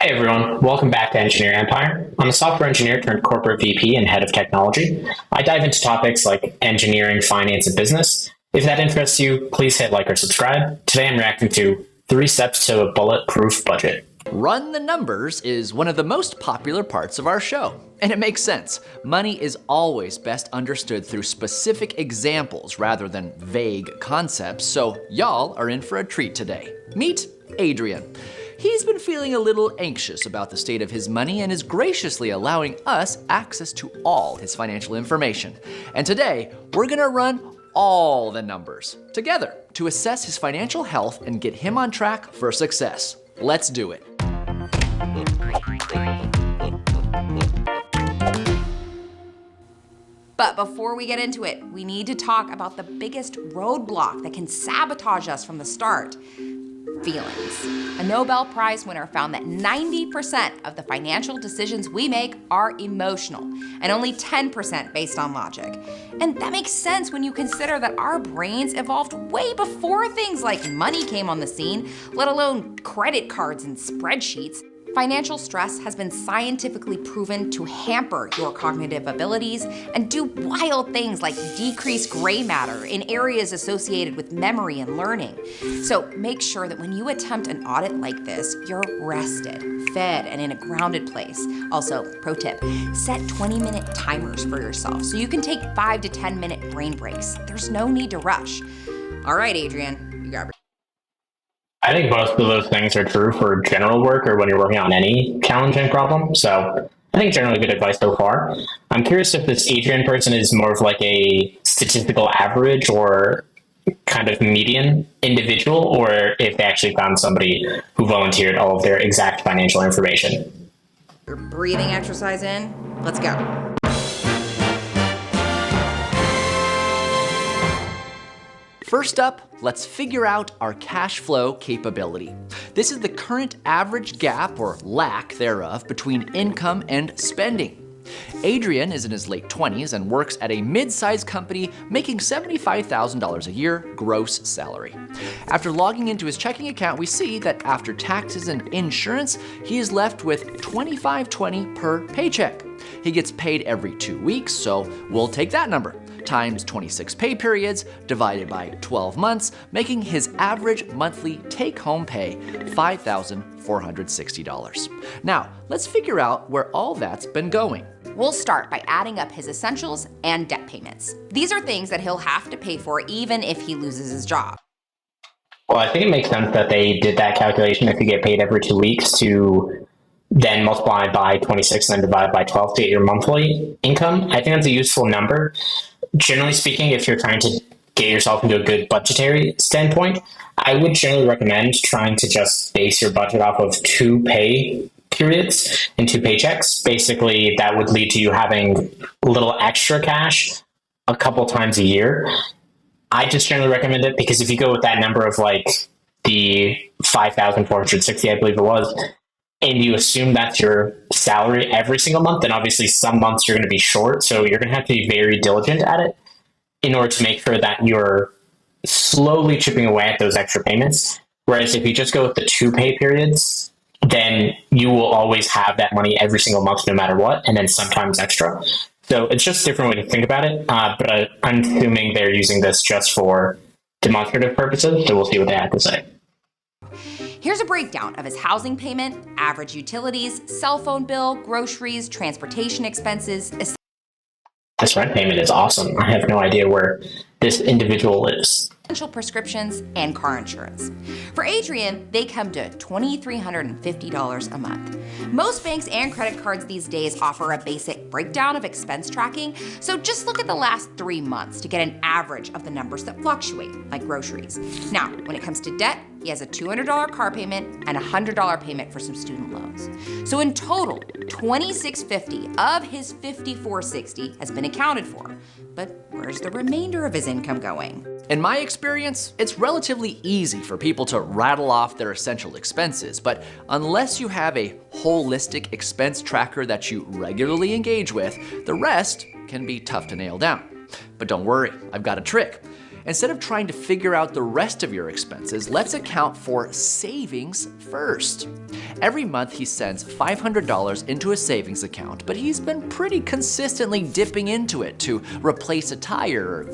Hey everyone, welcome back to Engineer Empire. I'm a software engineer turned corporate VP and head of technology. I dive into topics like engineering, finance, and business. If that interests you, please hit like or subscribe. Today I'm reacting to 3 steps to a bulletproof budget. Run the numbers is one of the most popular parts of our show. And it makes sense. Money is always best understood through specific examples rather than vague concepts, so y'all are in for a treat today. Meet Adrian. He's been feeling a little anxious about the state of his money and is graciously allowing us access to all his financial information. And today, we're gonna run all the numbers together to assess his financial health and get him on track for success. Let's do it. But before we get into it, we need to talk about the biggest roadblock that can sabotage us from the start: feelings. A Nobel Prize winner found that 90% of the financial decisions we make are emotional, and only 10% based on logic. And that makes sense when you consider that our brains evolved way before things like money came on the scene, let alone credit cards and spreadsheets. Financial stress has been scientifically proven to hamper your cognitive abilities and do wild things like decrease gray matter in areas associated with memory and learning. So make sure that when you attempt an audit like this, you're rested, fed, and in a grounded place. Also, pro tip, set 20-minute timers for yourself so you can take 5 to 10-minute brain breaks. There's no need to rush. All right, Adrian, you got it. I think both of those things are true for general work or when you're working on any challenging problem. So I think generally good advice so far. I'm curious if this Adrian person is more of like a statistical average or kind of median individual, or if they actually found somebody who volunteered all of their exact financial information. Your breathing exercise in. Let's go. First up, let's figure out our cash flow capability. This is the current average gap or lack thereof between income and spending. Adrian is in his late 20s and works at a mid-sized company making $75,000 a year gross salary. After logging into his checking account, we see that after taxes and insurance, he is left with $25.20 per paycheck. He gets paid every 2 weeks, so we'll take that number, times 26 pay periods, divided by 12 months, making his average monthly take-home pay $5,460. Now, let's figure out where all that's been going. We'll start by adding up his essentials and debt payments. These are things that he'll have to pay for even if he loses his job. Well, I think it makes sense that they did that calculation if you get paid every 2 weeks to then multiply by 26 and then divide by 12 to get your monthly income. I think that's a useful number. Generally speaking, if you're trying to get yourself into a good budgetary standpoint, I would generally recommend trying to just base your budget off of 2 pay periods and 2 paychecks. Basically, that would lead to you having a little extra cash a couple times a year. I just generally recommend it because if you go with that number of like the 5,460, I believe it was, and you assume that's your salary every single month, then obviously some months you're going to be short. So you're going to have to be very diligent at it in order to make sure that you're slowly chipping away at those extra payments. Whereas if you just go with the 2 pay periods, then you will always have that money every single month no matter what, and then sometimes extra. So it's just a different way to think about it. But I'm assuming they're using this just for demonstrative purposes. So we'll see what they have to say. Here's a breakdown of his housing payment, average utilities, cell phone bill, groceries, transportation expenses. This rent payment is awesome. I have no idea where this individual lives. Essential prescriptions, and car insurance. For Adrian, they come to $2,350 a month. Most banks and credit cards these days offer a basic breakdown of expense tracking, so just look at the last 3 months to get an average of the numbers that fluctuate, like groceries. Now, when it comes to debt, he has a $200 car payment and a $100 payment for some student loans. So in total, $2,650 of his $5,460 has been accounted for. But where's the remainder of his income going? In my experience, it's relatively easy for people to rattle off their essential expenses, but unless you have a holistic expense tracker that you regularly engage with, the rest can be tough to nail down. But don't worry, I've got a trick. Instead of trying to figure out the rest of your expenses, let's account for savings first. Every month he sends $500 into a savings account, but he's been pretty consistently dipping into it to replace a tire.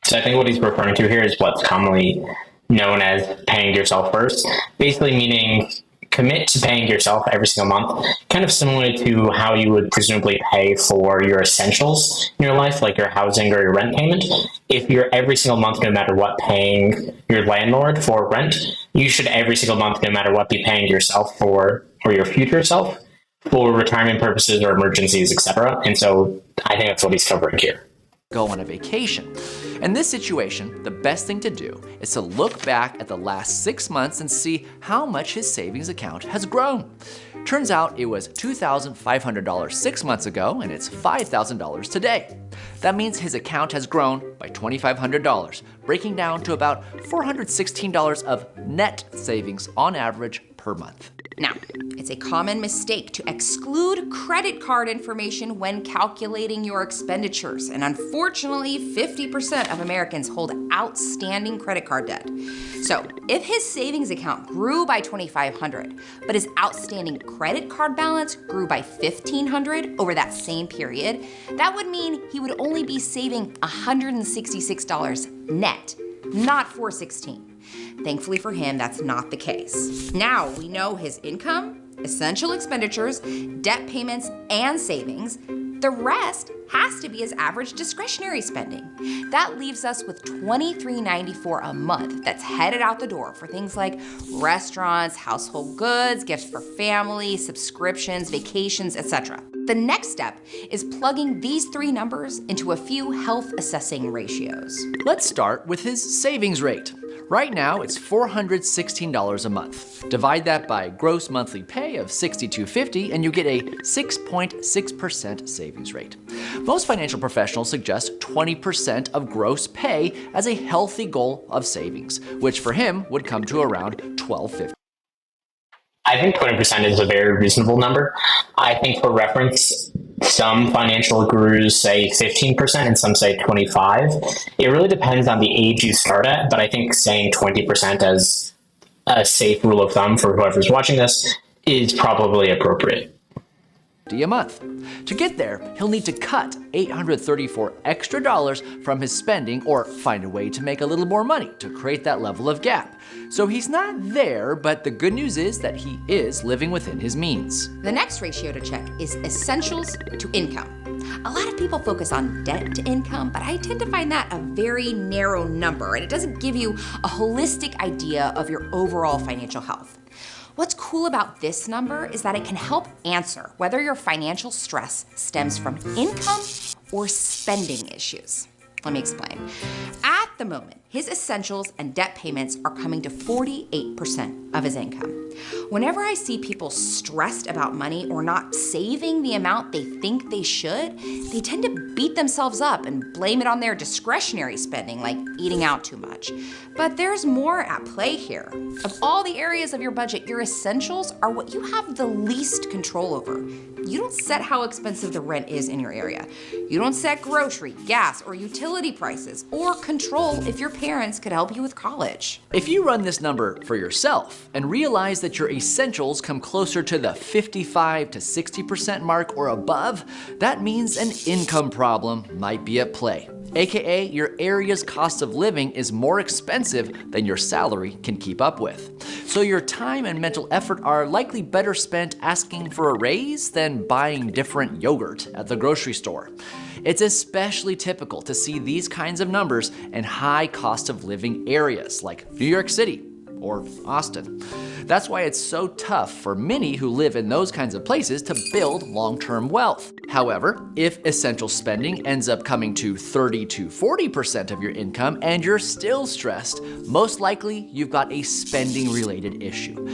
So I think what he's referring to here is what's commonly known as paying yourself first, basically meaning commit to paying yourself every single month, kind of similar to how you would presumably pay for your essentials in your life, like your housing or your rent payment. If you're every single month, no matter what, paying your landlord for rent, you should every single month, no matter what, be paying yourself for, or your future self, for retirement purposes or emergencies, etc. And so I think that's what he's covering here. Go on a vacation. In this situation, the best thing to do is to look back at the last 6 months and see how much his savings account has grown. Turns out it was $2,500 6 months ago, and it's $5,000 today. That means his account has grown by $2,500, breaking down to about $416 of net savings on average per month. Now, it's a common mistake to exclude credit card information when calculating your expenditures, and unfortunately, 50% of Americans hold outstanding credit card debt. So, if his savings account grew by $2,500, but his outstanding credit card balance grew by $1,500 over that same period, that would mean he would only be saving $166 net, not $416. Thankfully for him, that's not the case. Now we know his income, essential expenditures, debt payments, and savings. The rest has to be his average discretionary spending. That leaves us with $23.94 a month that's headed out the door for things like restaurants, household goods, gifts for family, subscriptions, vacations, etc. The next step is plugging these three numbers into a few health assessing ratios. Let's start with his savings rate. Right now, it's $416 a month. Divide that by gross monthly pay of $6,250, and you get a 6.6% savings rate. Most financial professionals suggest 20% of gross pay as a healthy goal of savings, which for him would come to around $1,250. I think 20% is a very reasonable number. I think for reference, some financial gurus say 15% and some say 25%. It really depends on the age you start at, but I think saying 20% as a safe rule of thumb for whoever's watching this is probably appropriate. A month. To get there, he'll need to cut $834 extra dollars from his spending or find a way to make a little more money to create that level of gap. So he's not there, but the good news is that he is living within his means. The next ratio to check is essentials to income. A lot of people focus on debt to income, but I tend to find that a very narrow number, and it doesn't give you a holistic idea of your overall financial health. What's cool about this number is that it can help answer whether your financial stress stems from income or spending issues. Let me explain. At the moment, his essentials and debt payments are coming to 48% of his income. Whenever I see people stressed about money or not saving the amount they think they should, they tend to beat themselves up and blame it on their discretionary spending, like eating out too much. But there's more at play here. Of all the areas of your budget, your essentials are what you have the least control over. You don't set how expensive the rent is in your area. You don't set grocery, gas, or utility prices, or control if your parents could help you with college. If you run this number for yourself and realize that your essentials come closer to the 55 to 60% mark or above, that means an income problem might be at play. AKA, your area's cost of living is more expensive than your salary can keep up with. So your time and mental effort are likely better spent asking for a raise than buying different yogurt at the grocery store. It's especially typical to see these kinds of numbers in high cost of living areas like New York City or Austin. That's why it's so tough for many who live in those kinds of places to build long-term wealth. However, if essential spending ends up coming to 30 to 40% of your income and you're still stressed, most likely you've got a spending-related issue.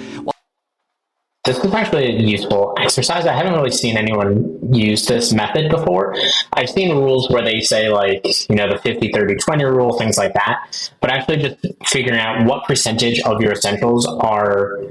This is actually a useful exercise. I haven't really seen anyone use this method before. I've seen rules where they say like, the 50, 30, 20 rule, things like that. But actually just figuring out what percentage of your essentials are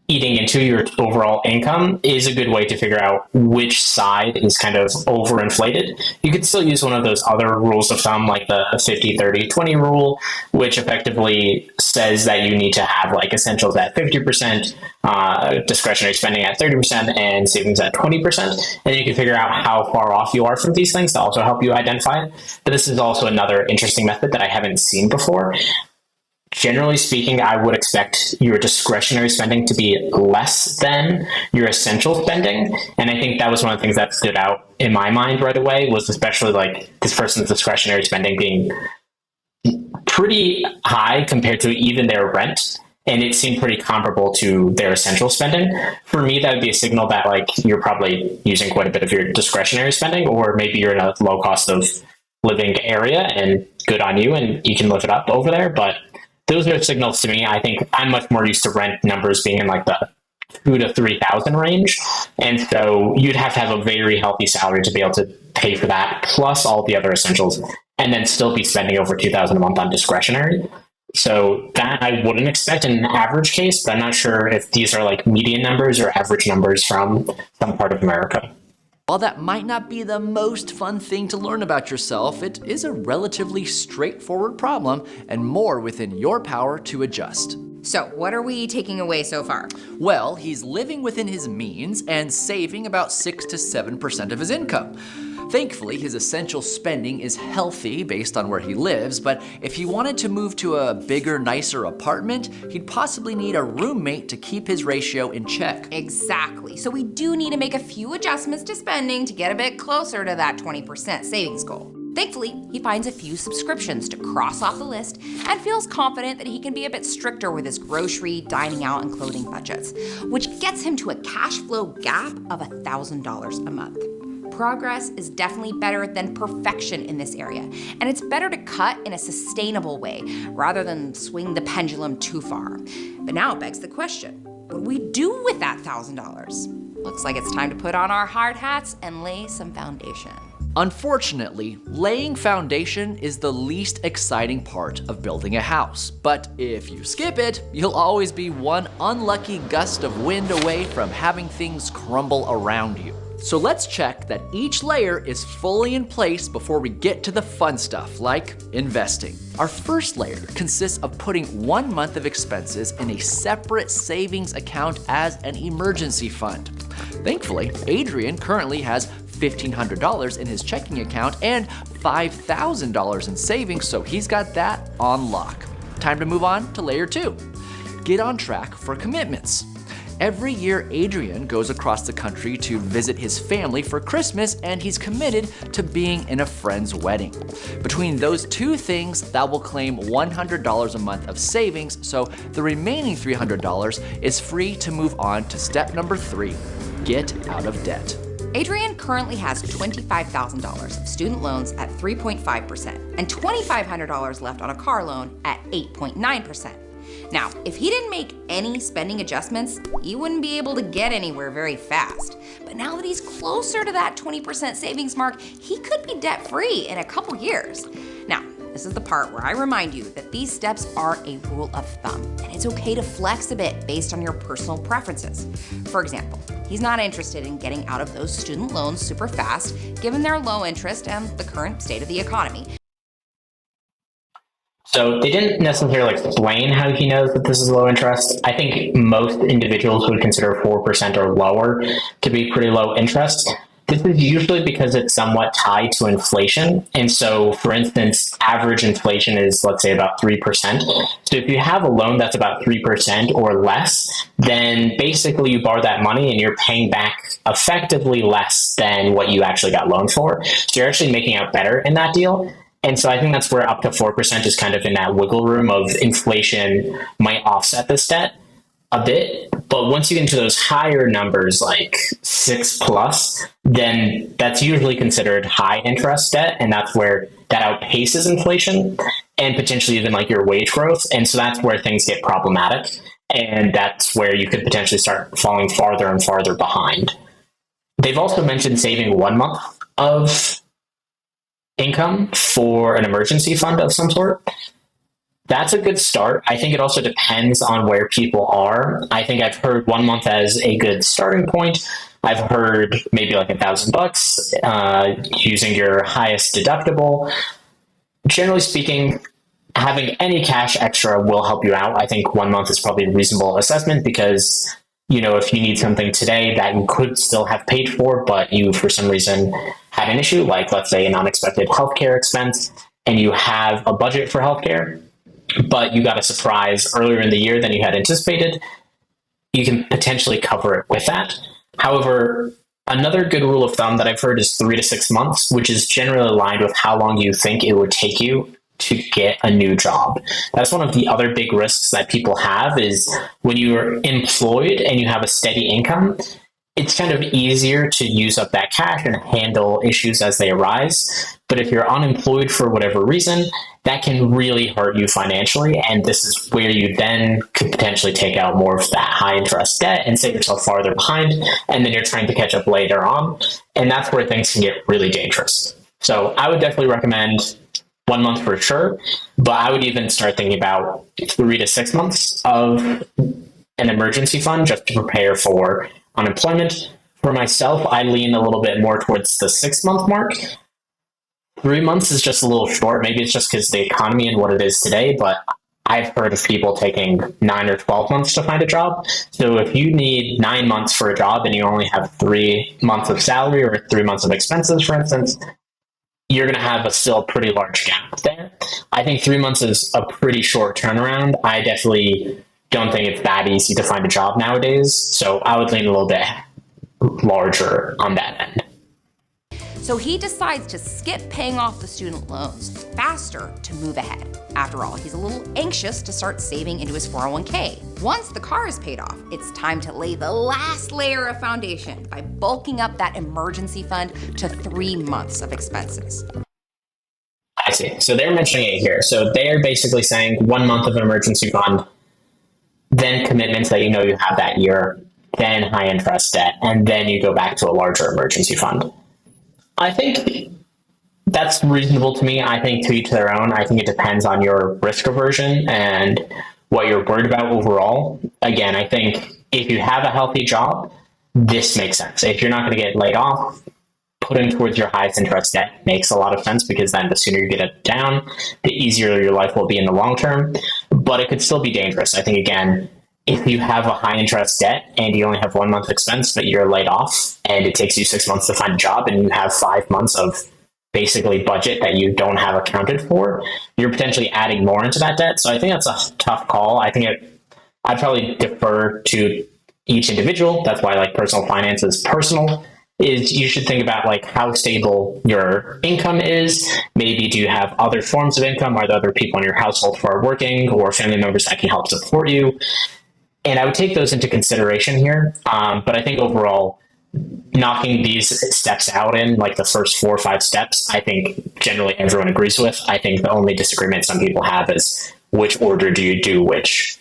eating into your overall income is a good way to figure out which side is kind of overinflated. You could still use one of those other rules of thumb, like the 50-30-20 rule, which effectively says that you need to have like essentials at 50%, discretionary spending at 30%, and savings at 20%. And then you can figure out how far off you are from these things to also help you identify it. But this is also another interesting method that I haven't seen before. Generally speaking, I would expect your discretionary spending to be less than your essential spending. And I think that was one of the things that stood out in my mind right away, was especially like this person's discretionary spending being pretty high compared to even their rent. And it seemed pretty comparable to their essential spending. For me, that would be a signal that like you're probably using quite a bit of your discretionary spending, or maybe you're in a low cost of living area and good on you and you can live it up over there. But those are signals to me. I think I'm much more used to rent numbers being in like the 2,000 to 3,000 range. And so you'd have to have a very healthy salary to be able to pay for that, plus all the other essentials, and then still be spending over 2,000 a month on discretionary. So that I wouldn't expect in an average case, but I'm not sure if these are like median numbers or average numbers from some part of America. While that might not be the most fun thing to learn about yourself, it is a relatively straightforward problem and more within your power to adjust. So, what are we taking away so far? Well, he's living within his means and saving about 6 to 7% of his income. Thankfully, his essential spending is healthy based on where he lives, but if he wanted to move to a bigger, nicer apartment, he'd possibly need a roommate to keep his ratio in check. Exactly. So we do need to make a few adjustments to spending to get a bit closer to that 20% savings goal. Thankfully, he finds a few subscriptions to cross off the list and feels confident that he can be a bit stricter with his grocery, dining out, and clothing budgets, which gets him to a cash flow gap of $1,000 a month. Progress is definitely better than perfection in this area, and it's better to cut in a sustainable way rather than swing the pendulum too far. But now it begs the question, what do we do with that $1,000? Looks like it's time to put on our hard hats and lay some foundation. Unfortunately, laying foundation is the least exciting part of building a house. But if you skip it, you'll always be one unlucky gust of wind away from having things crumble around you. So let's check that each layer is fully in place before we get to the fun stuff, like investing. Our first layer consists of putting 1 month of expenses in a separate savings account as an emergency fund. Thankfully, Adrian currently has $1,500 in his checking account and $5,000 in savings, so he's got that on lock. Time to move on to layer 2. Get on track for commitments. Every year, Adrian goes across the country to visit his family for Christmas, and he's committed to being in a friend's wedding. Between those two things, that will claim $100 a month of savings, so the remaining $300 is free to move on to step number 3, get out of debt. Adrian currently has $25,000 of student loans at 3.5% and $2,500 left on a car loan at 8.9%. Now, if he didn't make any spending adjustments, he wouldn't be able to get anywhere very fast. But now that he's closer to that 20% savings mark, he could be debt-free in a couple years. Now, this is the part where I remind you that these steps are a rule of thumb, and it's okay to flex a bit based on your personal preferences. For example, he's not interested in getting out of those student loans super fast, given their low interest and the current state of the economy. So they didn't necessarily explain how he knows that this is low interest. I think most individuals would consider 4% or lower to be pretty low interest. This is usually because it's somewhat tied to inflation. And so, for instance, average inflation is, let's say, about 3%. So if you have a loan that's about 3% or less, then basically you borrow that money and you're paying back effectively less than what you actually got loaned for. So you're actually making out better in that deal. And so I think that's where up to 4% is kind of in that wiggle room of inflation might offset this debt a bit. But once you get into those higher numbers, like 6 plus, then that's usually considered high interest debt. And that's where that outpaces inflation and potentially even like your wage growth. And so that's where things get problematic. And that's where you could potentially start falling farther and farther behind. They've also mentioned saving 1 month of income for an emergency fund of some sort. That's a good start. I think it also depends on where people are. I think I've heard 1 month as a good starting point. I've heard maybe like $1,000 using your highest deductible. Generally speaking, having any cash extra will help you out. I think 1 month is probably a reasonable assessment because, if you need something today that you could still have paid for, but you for some reason had an issue, like let's say an unexpected healthcare expense, and you have a budget for healthcare, but you got a surprise earlier in the year than you had anticipated, you can potentially cover it with that. However, another good rule of thumb that I've heard is 3 to 6 months, which is generally aligned with how long you think it would take you to get a new job. That's one of the other big risks that people have is when you're employed and you have a steady income, it's kind of easier to use up that cash and handle issues as they arise. But if you're unemployed for whatever reason, that can really hurt you financially. And this is where you then could potentially take out more of that high interest debt and set yourself farther behind. And then you're trying to catch up later on. And that's where things can get really dangerous. So I would definitely recommend 1 month for sure, but I would even start thinking about 3 to 6 months of an emergency fund just to prepare for unemployment. For myself, I lean a little bit more towards the 6 month mark. 3 months is just a little short. Maybe it's just because the economy and what it is today, but I've heard of people taking 9 or 12 months to find a job. So if you need 9 months for a job and you only have 3 months of salary or 3 months of expenses, for instance, you're going to have a still pretty large gap there. I think 3 months is a pretty short turnaround. I definitely don't think it's that easy to find a job nowadays. So I would lean a little bit larger on that end. So he decides to skip paying off the student loans faster to move ahead. After all, he's a little anxious to start saving into his 401k. Once the car is paid off, it's time to lay the last layer of foundation by bulking up that emergency fund to 3 months of expenses. I see. So they're mentioning it here. So they're basically saying 1 month of an emergency fund, then commitments that you have that year, then high interest debt, and then you go back to a larger emergency fund. I think that's reasonable to me. I think to each their own. I think it depends on your risk aversion and what you're worried about overall. Again, I think if you have a healthy job, this makes sense. If you're not going to get laid off, putting towards your highest interest debt makes a lot of sense because then the sooner you get it down, the easier your life will be in the long term. But it could still be dangerous. I think, again, if you have a high interest debt and you only have 1 month expense, but you're laid off and it takes you 6 months to find a job and you have 5 months of basically budget that you don't have accounted for, you're potentially adding more into that debt. So I think that's a tough call. I'd probably defer to each individual. That's why personal finance is personal. Is you should think about how stable your income is. Maybe do you have other forms of income? Are there other people in your household who are working or family members that can help support you? And I would take those into consideration here. But I think overall, knocking these steps out in the first 4 or 5 steps, I think generally everyone agrees with. I think the only disagreement some people have is which order do you do which.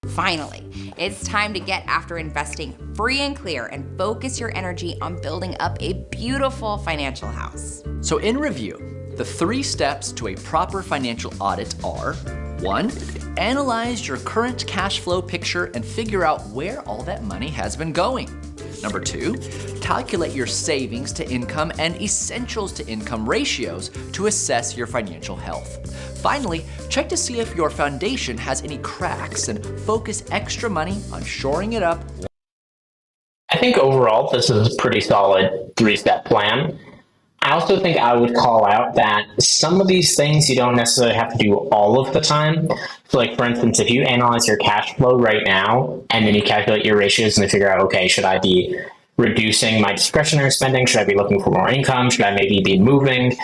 Finally, it's time to get after investing free and clear and focus your energy on building up a beautiful financial house. So in review, the 3 steps to a proper financial audit are: 1, analyze your current cash flow picture and figure out where all that money has been going. Number 2, calculate your savings to income and essentials to income ratios to assess your financial health. Finally, check to see if your foundation has any cracks and focus extra money on shoring it up. I think overall, this is a pretty solid 3-step plan. I also think I would call out that some of these things you don't necessarily have to do all of the time. So for instance, if you analyze your cash flow right now, and then you calculate your ratios and then figure out, okay, should I be reducing my discretionary spending? Should I be looking for more income? Should I maybe be moving?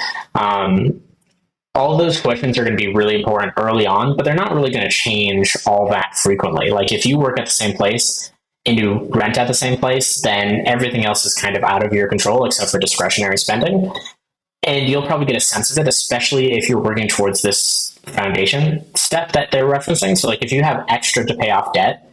All those questions are going to be really important early on, but they're not really going to change all that frequently. If you work at the same place and you rent at the same place, then everything else is kind of out of your control except for discretionary spending. And you'll probably get a sense of it, especially if you're working towards this foundation step that they're referencing. So if you have extra to pay off debt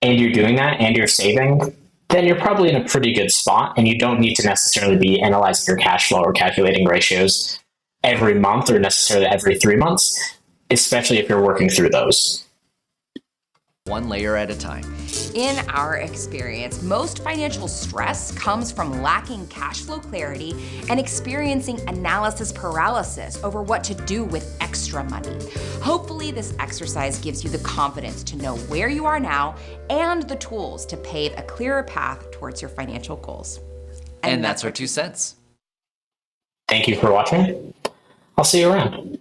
and you're doing that and you're saving, then you're probably in a pretty good spot and you don't need to necessarily be analyzing your cash flow or calculating ratios every month or necessarily every 3 months. especially if you're working through those. One layer at a time. In our experience, most financial stress comes from lacking cash flow clarity and experiencing analysis paralysis over what to do with extra money. Hopefully, this exercise gives you the confidence to know where you are now and the tools to pave a clearer path towards your financial goals. And that's our 2 cents. Thank you for watching. I'll see you around.